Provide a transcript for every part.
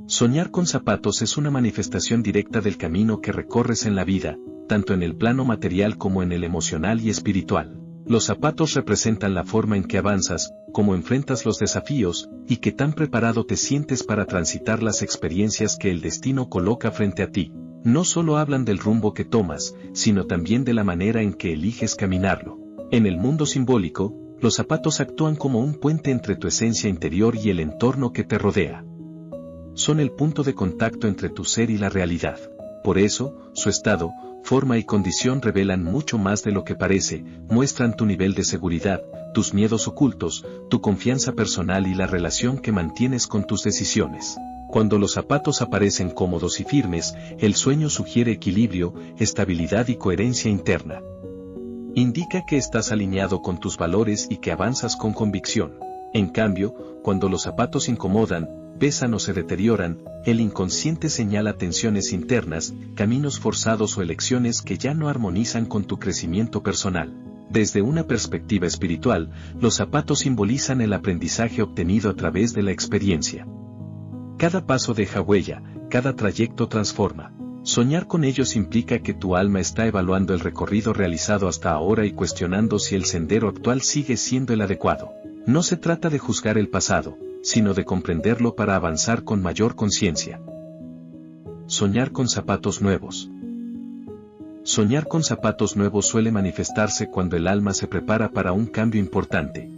Soñar con zapatos es una manifestación directa del camino que recorres en la vida, tanto en el plano material como en el emocional y espiritual. Los zapatos representan la forma en que avanzas, cómo enfrentas los desafíos, y qué tan preparado te sientes para transitar las experiencias que el destino coloca frente a ti. No solo hablan del rumbo que tomas, sino también de la manera en que eliges caminarlo. En el mundo simbólico, los zapatos actúan como un puente entre tu esencia interior y el entorno que te rodea. Son el punto de contacto entre tu ser y la realidad. Por eso, su estado, forma y condición revelan mucho más de lo que parece, muestran tu nivel de seguridad, tus miedos ocultos, tu confianza personal y la relación que mantienes con tus decisiones. Cuando los zapatos aparecen cómodos y firmes, el sueño sugiere equilibrio, estabilidad y coherencia interna. Indica que estás alineado con tus valores y que avanzas con convicción. En cambio, cuando los zapatos incomodan, pesan o se deterioran, el inconsciente señala tensiones internas, caminos forzados o elecciones que ya no armonizan con tu crecimiento personal. Desde una perspectiva espiritual, los zapatos simbolizan el aprendizaje obtenido a través de la experiencia. Cada paso deja huella, cada trayecto transforma. Soñar con ellos implica que tu alma está evaluando el recorrido realizado hasta ahora y cuestionando si el sendero actual sigue siendo el adecuado. No se trata de juzgar el pasado, sino de comprenderlo para avanzar con mayor conciencia. Soñar con zapatos nuevos. Soñar con zapatos nuevos suele manifestarse cuando el alma se prepara para un cambio importante.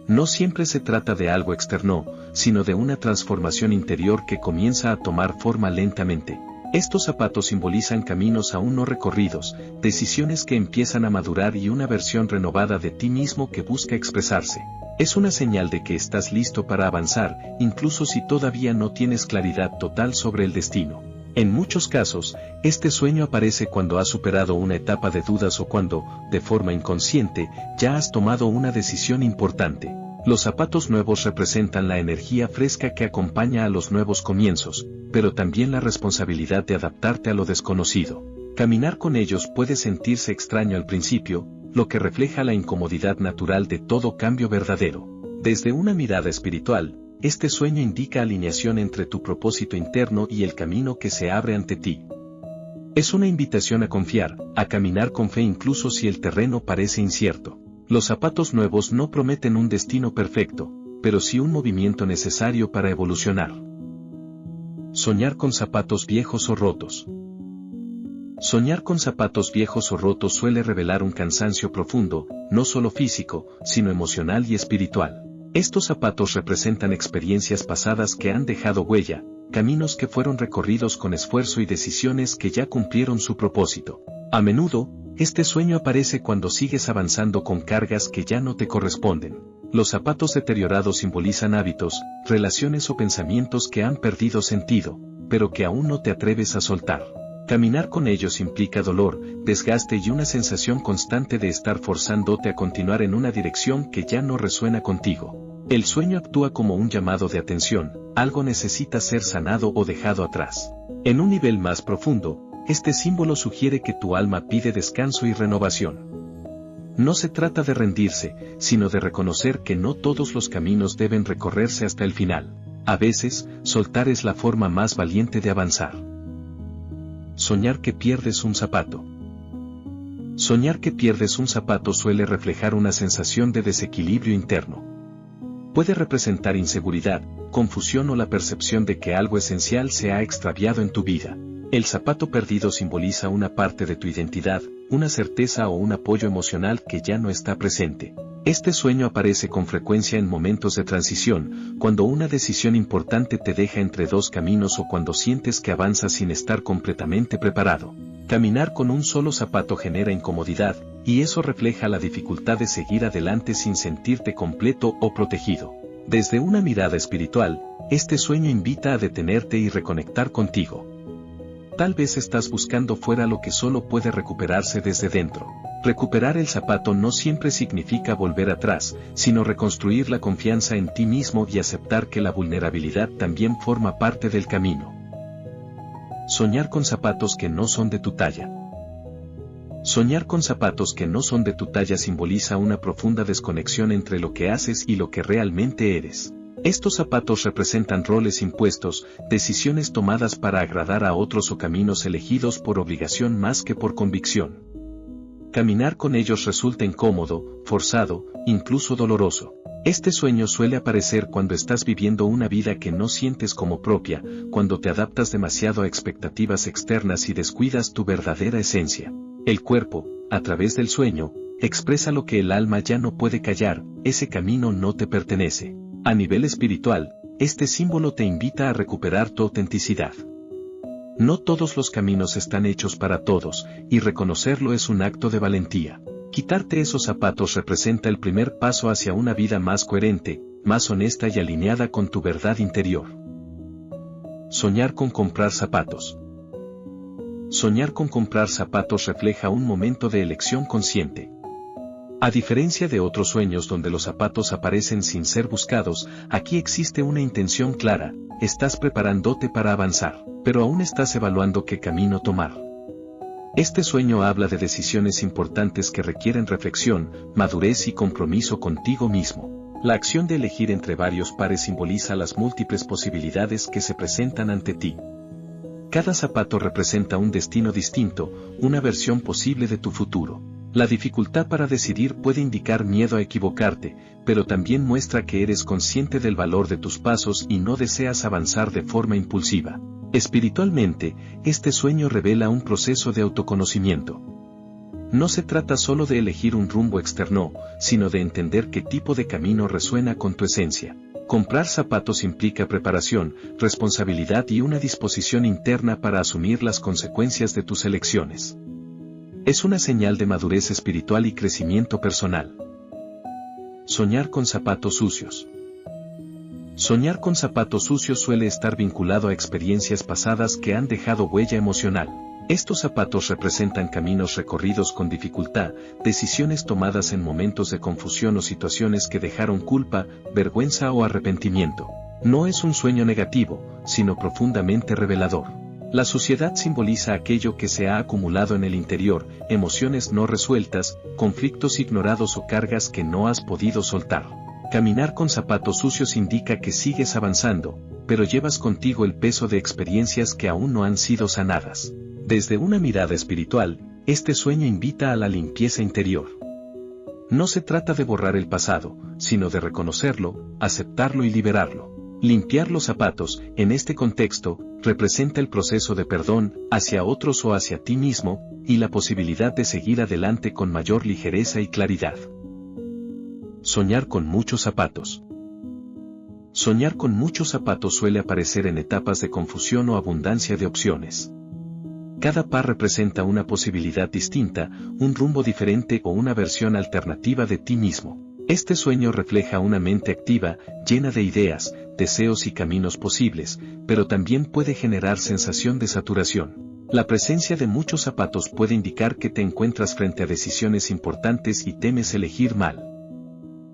No siempre se trata de algo externo, sino de una transformación interior que comienza a tomar forma lentamente. Estos zapatos simbolizan caminos aún no recorridos, decisiones que empiezan a madurar y una versión renovada de ti mismo que busca expresarse. Es una señal de que estás listo para avanzar, incluso si todavía no tienes claridad total sobre el destino. En muchos casos, este sueño aparece cuando has superado una etapa de dudas o cuando, de forma inconsciente, ya has tomado una decisión importante. Los zapatos nuevos representan la energía fresca que acompaña a los nuevos comienzos, pero también la responsabilidad de adaptarte a lo desconocido. Caminar con ellos puede sentirse extraño al principio, lo que refleja la incomodidad natural de todo cambio verdadero. Desde una mirada espiritual, este sueño indica alineación entre tu propósito interno y el camino que se abre ante ti. Es una invitación a confiar, a caminar con fe incluso si el terreno parece incierto. Los zapatos nuevos no prometen un destino perfecto, pero sí un movimiento necesario para evolucionar. Soñar con zapatos viejos o rotos. Soñar con zapatos viejos o rotos suele revelar un cansancio profundo, no solo físico, sino emocional y espiritual. Estos zapatos representan experiencias pasadas que han dejado huella, caminos que fueron recorridos con esfuerzo y decisiones que ya cumplieron su propósito. A menudo, este sueño aparece cuando sigues avanzando con cargas que ya no te corresponden. Los zapatos deteriorados simbolizan hábitos, relaciones o pensamientos que han perdido sentido, pero que aún no te atreves a soltar. Caminar con ellos implica dolor, desgaste y una sensación constante de estar forzándote a continuar en una dirección que ya no resuena contigo. El sueño actúa como un llamado de atención, algo necesita ser sanado o dejado atrás. En un nivel más profundo, este símbolo sugiere que tu alma pide descanso y renovación. No se trata de rendirse, sino de reconocer que no todos los caminos deben recorrerse hasta el final. A veces, soltar es la forma más valiente de avanzar. Soñar que pierdes un zapato. Soñar que pierdes un zapato suele reflejar una sensación de desequilibrio interno. Puede representar inseguridad, confusión o la percepción de que algo esencial se ha extraviado en tu vida. El zapato perdido simboliza una parte de tu identidad, una certeza o un apoyo emocional que ya no está presente. Este sueño aparece con frecuencia en momentos de transición, cuando una decisión importante te deja entre dos caminos o cuando sientes que avanzas sin estar completamente preparado. Caminar con un solo zapato genera incomodidad, y eso refleja la dificultad de seguir adelante sin sentirte completo o protegido. Desde una mirada espiritual, este sueño invita a detenerte y reconectar contigo. Tal vez estás buscando fuera lo que solo puede recuperarse desde dentro. Recuperar el zapato no siempre significa volver atrás, sino reconstruir la confianza en ti mismo y aceptar que la vulnerabilidad también forma parte del camino. Soñar con zapatos que no son de tu talla. Soñar con zapatos que no son de tu talla simboliza una profunda desconexión entre lo que haces y lo que realmente eres. Estos zapatos representan roles impuestos, decisiones tomadas para agradar a otros o caminos elegidos por obligación más que por convicción. Caminar con ellos resulta incómodo, forzado, incluso doloroso. Este sueño suele aparecer cuando estás viviendo una vida que no sientes como propia, cuando te adaptas demasiado a expectativas externas y descuidas tu verdadera esencia. El cuerpo, a través del sueño, expresa lo que el alma ya no puede callar, ese camino no te pertenece. A nivel espiritual, este símbolo te invita a recuperar tu autenticidad. No todos los caminos están hechos para todos, y reconocerlo es un acto de valentía. Quitarte esos zapatos representa el primer paso hacia una vida más coherente, más honesta y alineada con tu verdad interior. Soñar con comprar zapatos. Soñar con comprar zapatos refleja un momento de elección consciente. A diferencia de otros sueños donde los zapatos aparecen sin ser buscados, aquí existe una intención clara, estás preparándote para avanzar, pero aún estás evaluando qué camino tomar. Este sueño habla de decisiones importantes que requieren reflexión, madurez y compromiso contigo mismo. La acción de elegir entre varios pares simboliza las múltiples posibilidades que se presentan ante ti. Cada zapato representa un destino distinto, una versión posible de tu futuro. La dificultad para decidir puede indicar miedo a equivocarte, pero también muestra que eres consciente del valor de tus pasos y no deseas avanzar de forma impulsiva. Espiritualmente, este sueño revela un proceso de autoconocimiento. No se trata solo de elegir un rumbo externo, sino de entender qué tipo de camino resuena con tu esencia. Comprar zapatos implica preparación, responsabilidad y una disposición interna para asumir las consecuencias de tus elecciones. Es una señal de madurez espiritual y crecimiento personal. Soñar con zapatos sucios. Soñar con zapatos sucios suele estar vinculado a experiencias pasadas que han dejado huella emocional. Estos zapatos representan caminos recorridos con dificultad, decisiones tomadas en momentos de confusión o situaciones que dejaron culpa, vergüenza o arrepentimiento. No es un sueño negativo, sino profundamente revelador. La suciedad simboliza aquello que se ha acumulado en el interior, emociones no resueltas, conflictos ignorados o cargas que no has podido soltar. Caminar con zapatos sucios indica que sigues avanzando, pero llevas contigo el peso de experiencias que aún no han sido sanadas. Desde una mirada espiritual, este sueño invita a la limpieza interior. No se trata de borrar el pasado, sino de reconocerlo, aceptarlo y liberarlo. Limpiar los zapatos, en este contexto, representa el proceso de perdón, hacia otros o hacia ti mismo, y la posibilidad de seguir adelante con mayor ligereza y claridad. Soñar con muchos zapatos. Soñar con muchos zapatos suele aparecer en etapas de confusión o abundancia de opciones. Cada par representa una posibilidad distinta, un rumbo diferente o una versión alternativa de ti mismo. Este sueño refleja una mente activa, llena de ideas, deseos y caminos posibles, pero también puede generar sensación de saturación. La presencia de muchos zapatos puede indicar que te encuentras frente a decisiones importantes y temes elegir mal.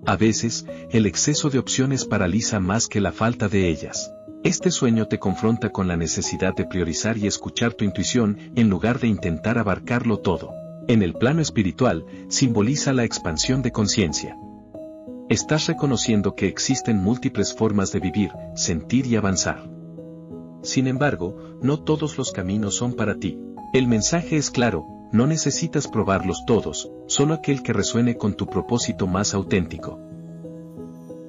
A veces, el exceso de opciones paraliza más que la falta de ellas. Este sueño te confronta con la necesidad de priorizar y escuchar tu intuición en lugar de intentar abarcarlo todo. En el plano espiritual, simboliza la expansión de conciencia. Estás reconociendo que existen múltiples formas de vivir, sentir y avanzar. Sin embargo, no todos los caminos son para ti. El mensaje es claro, no necesitas probarlos todos, solo aquel que resuene con tu propósito más auténtico.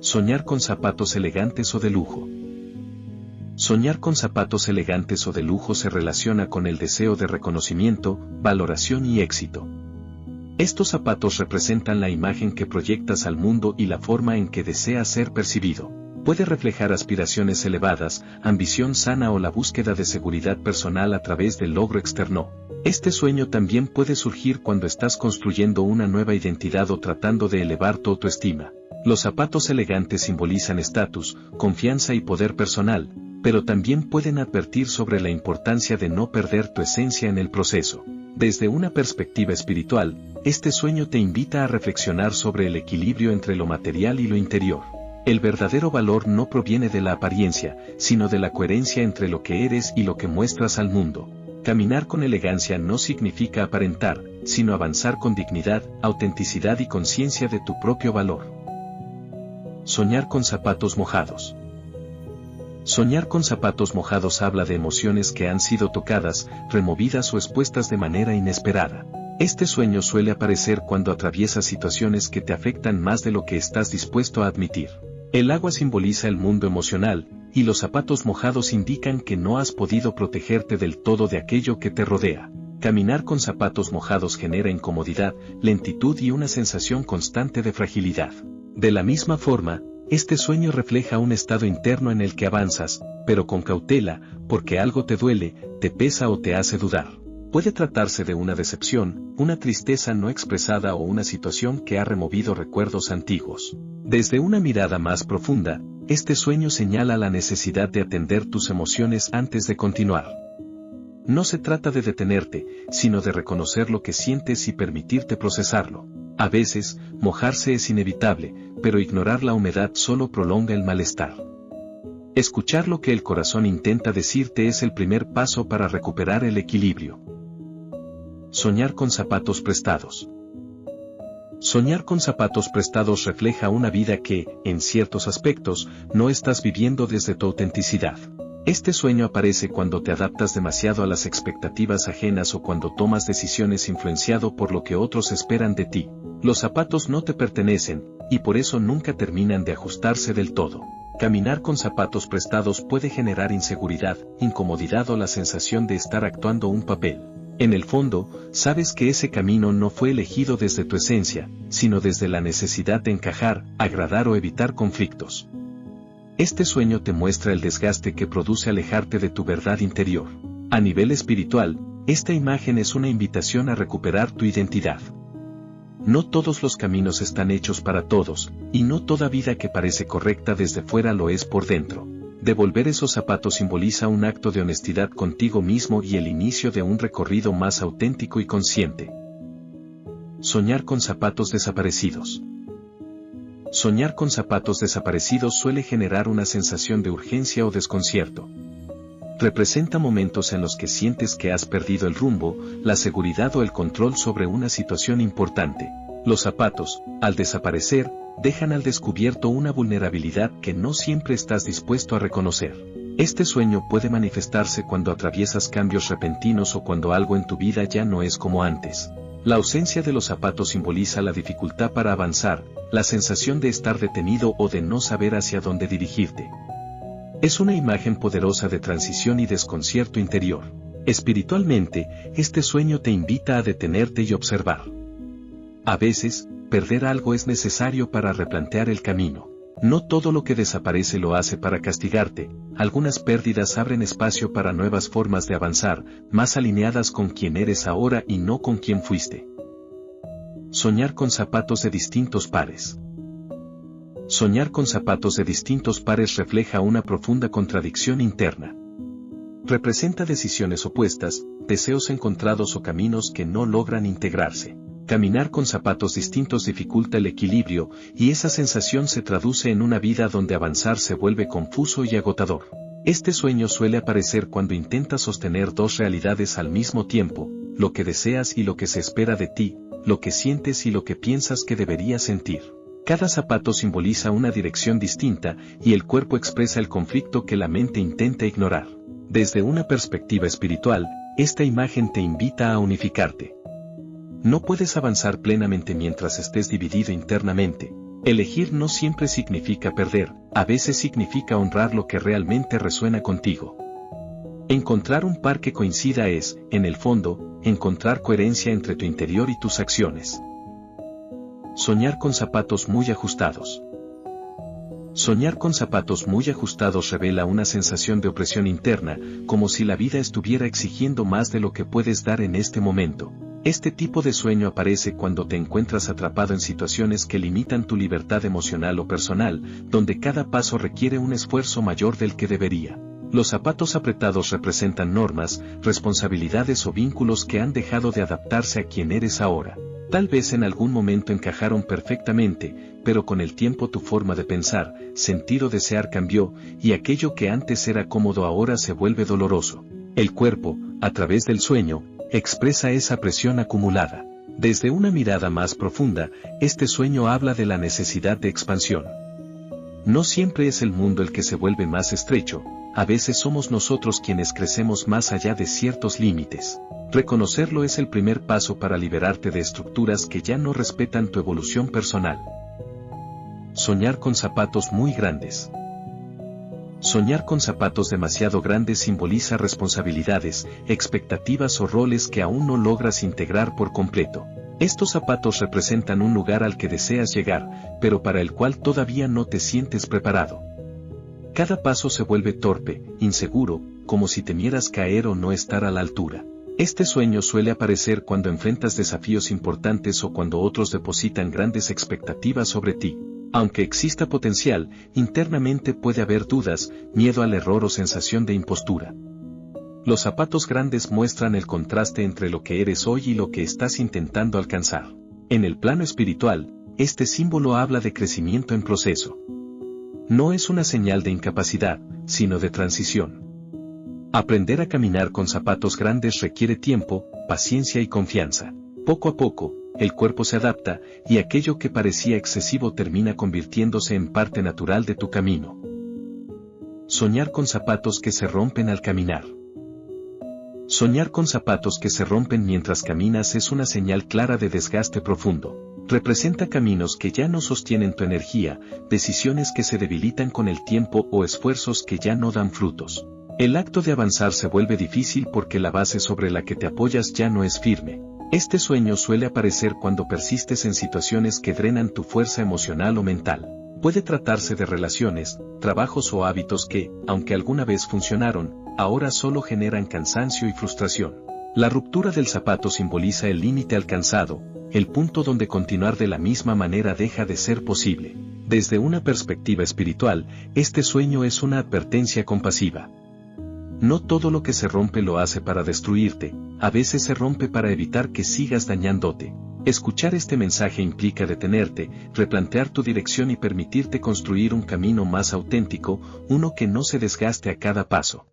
Soñar con zapatos elegantes o de lujo. Soñar con zapatos elegantes o de lujo se relaciona con el deseo de reconocimiento, valoración y éxito. Estos zapatos representan la imagen que proyectas al mundo y la forma en que deseas ser percibido. Puede reflejar aspiraciones elevadas, ambición sana o la búsqueda de seguridad personal a través del logro externo. Este sueño también puede surgir cuando estás construyendo una nueva identidad o tratando de elevar tu autoestima. Los zapatos elegantes simbolizan estatus, confianza y poder personal, pero también pueden advertir sobre la importancia de no perder tu esencia en el proceso. Desde una perspectiva espiritual, este sueño te invita a reflexionar sobre el equilibrio entre lo material y lo interior. El verdadero valor no proviene de la apariencia, sino de la coherencia entre lo que eres y lo que muestras al mundo. Caminar con elegancia no significa aparentar, sino avanzar con dignidad, autenticidad y conciencia de tu propio valor. Soñar con zapatos mojados. Soñar con zapatos mojados habla de emociones que han sido tocadas, removidas o expuestas de manera inesperada. Este sueño suele aparecer cuando atraviesas situaciones que te afectan más de lo que estás dispuesto a admitir. El agua simboliza el mundo emocional, y los zapatos mojados indican que no has podido protegerte del todo de aquello que te rodea. Caminar con zapatos mojados genera incomodidad, lentitud y una sensación constante de fragilidad. De la misma forma, este sueño refleja un estado interno en el que avanzas, pero con cautela, porque algo te duele, te pesa o te hace dudar. Puede tratarse de una decepción, una tristeza no expresada o una situación que ha removido recuerdos antiguos. Desde una mirada más profunda, este sueño señala la necesidad de atender tus emociones antes de continuar. No se trata de detenerte, sino de reconocer lo que sientes y permitirte procesarlo. A veces, mojarse es inevitable, pero ignorar la humedad solo prolonga el malestar. Escuchar lo que el corazón intenta decirte es el primer paso para recuperar el equilibrio. Soñar con zapatos prestados. Soñar con zapatos prestados refleja una vida que, en ciertos aspectos, no estás viviendo desde tu autenticidad. Este sueño aparece cuando te adaptas demasiado a las expectativas ajenas o cuando tomas decisiones influenciado por lo que otros esperan de ti. Los zapatos no te pertenecen, y por eso nunca terminan de ajustarse del todo. Caminar con zapatos prestados puede generar inseguridad, incomodidad o la sensación de estar actuando un papel. En el fondo, sabes que ese camino no fue elegido desde tu esencia, sino desde la necesidad de encajar, agradar o evitar conflictos. Este sueño te muestra el desgaste que produce alejarte de tu verdad interior. A nivel espiritual, esta imagen es una invitación a recuperar tu identidad. No todos los caminos están hechos para todos, y no toda vida que parece correcta desde fuera lo es por dentro. Devolver esos zapatos simboliza un acto de honestidad contigo mismo y el inicio de un recorrido más auténtico y consciente. Soñar con zapatos desaparecidos. Soñar con zapatos desaparecidos suele generar una sensación de urgencia o desconcierto. Representa momentos en los que sientes que has perdido el rumbo, la seguridad o el control sobre una situación importante. Los zapatos, al desaparecer, dejan al descubierto una vulnerabilidad que no siempre estás dispuesto a reconocer. Este sueño puede manifestarse cuando atraviesas cambios repentinos o cuando algo en tu vida ya no es como antes. La ausencia de los zapatos simboliza la dificultad para avanzar, la sensación de estar detenido o de no saber hacia dónde dirigirte. Es una imagen poderosa de transición y desconcierto interior. Espiritualmente, este sueño te invita a detenerte y observar. A veces, perder algo es necesario para replantear el camino. No todo lo que desaparece lo hace para castigarte, algunas pérdidas abren espacio para nuevas formas de avanzar, más alineadas con quien eres ahora y no con quien fuiste. Soñar con zapatos de distintos pares. Soñar con zapatos de distintos pares refleja una profunda contradicción interna. Representa decisiones opuestas, deseos encontrados o caminos que no logran integrarse. Caminar con zapatos distintos dificulta el equilibrio, y esa sensación se traduce en una vida donde avanzar se vuelve confuso y agotador. Este sueño suele aparecer cuando intentas sostener dos realidades al mismo tiempo, lo que deseas y lo que se espera de ti, lo que sientes y lo que piensas que deberías sentir. Cada zapato simboliza una dirección distinta, y el cuerpo expresa el conflicto que la mente intenta ignorar. Desde una perspectiva espiritual, esta imagen te invita a unificarte. No puedes avanzar plenamente mientras estés dividido internamente. Elegir no siempre significa perder, a veces significa honrar lo que realmente resuena contigo. Encontrar un par que coincida es, en el fondo, encontrar coherencia entre tu interior y tus acciones. Soñar con zapatos muy ajustados. Soñar con zapatos muy ajustados revela una sensación de opresión interna, como si la vida estuviera exigiendo más de lo que puedes dar en este momento. Este tipo de sueño aparece cuando te encuentras atrapado en situaciones que limitan tu libertad emocional o personal, donde cada paso requiere un esfuerzo mayor del que debería. Los zapatos apretados representan normas, responsabilidades o vínculos que han dejado de adaptarse a quien eres ahora. Tal vez en algún momento encajaron perfectamente, pero con el tiempo tu forma de pensar, sentir o desear cambió, y aquello que antes era cómodo ahora se vuelve doloroso. El cuerpo, a través del sueño, expresa esa presión acumulada. Desde una mirada más profunda, este sueño habla de la necesidad de expansión. No siempre es el mundo el que se vuelve más estrecho, a veces somos nosotros quienes crecemos más allá de ciertos límites. Reconocerlo es el primer paso para liberarte de estructuras que ya no respetan tu evolución personal. Soñar con zapatos muy grandes. Soñar con zapatos demasiado grandes simboliza responsabilidades, expectativas o roles que aún no logras integrar por completo. Estos zapatos representan un lugar al que deseas llegar, pero para el cual todavía no te sientes preparado. Cada paso se vuelve torpe, inseguro, como si temieras caer o no estar a la altura. Este sueño suele aparecer cuando enfrentas desafíos importantes o cuando otros depositan grandes expectativas sobre ti. Aunque exista potencial, internamente puede haber dudas, miedo al error o sensación de impostura. Los zapatos grandes muestran el contraste entre lo que eres hoy y lo que estás intentando alcanzar. En el plano espiritual, este símbolo habla de crecimiento en proceso. No es una señal de incapacidad, sino de transición. Aprender a caminar con zapatos grandes requiere tiempo, paciencia y confianza. Poco a poco, el cuerpo se adapta, y aquello que parecía excesivo termina convirtiéndose en parte natural de tu camino. Soñar con zapatos que se rompen al caminar. Soñar con zapatos que se rompen mientras caminas es una señal clara de desgaste profundo. Representa caminos que ya no sostienen tu energía, decisiones que se debilitan con el tiempo o esfuerzos que ya no dan frutos. El acto de avanzar se vuelve difícil porque la base sobre la que te apoyas ya no es firme. Este sueño suele aparecer cuando persistes en situaciones que drenan tu fuerza emocional o mental. Puede tratarse de relaciones, trabajos o hábitos que, aunque alguna vez funcionaron, ahora solo generan cansancio y frustración. La ruptura del zapato simboliza el límite alcanzado, el punto donde continuar de la misma manera deja de ser posible. Desde una perspectiva espiritual, este sueño es una advertencia compasiva. No todo lo que se rompe lo hace para destruirte, a veces se rompe para evitar que sigas dañándote. Escuchar este mensaje implica detenerte, replantear tu dirección y permitirte construir un camino más auténtico, uno que no se desgaste a cada paso.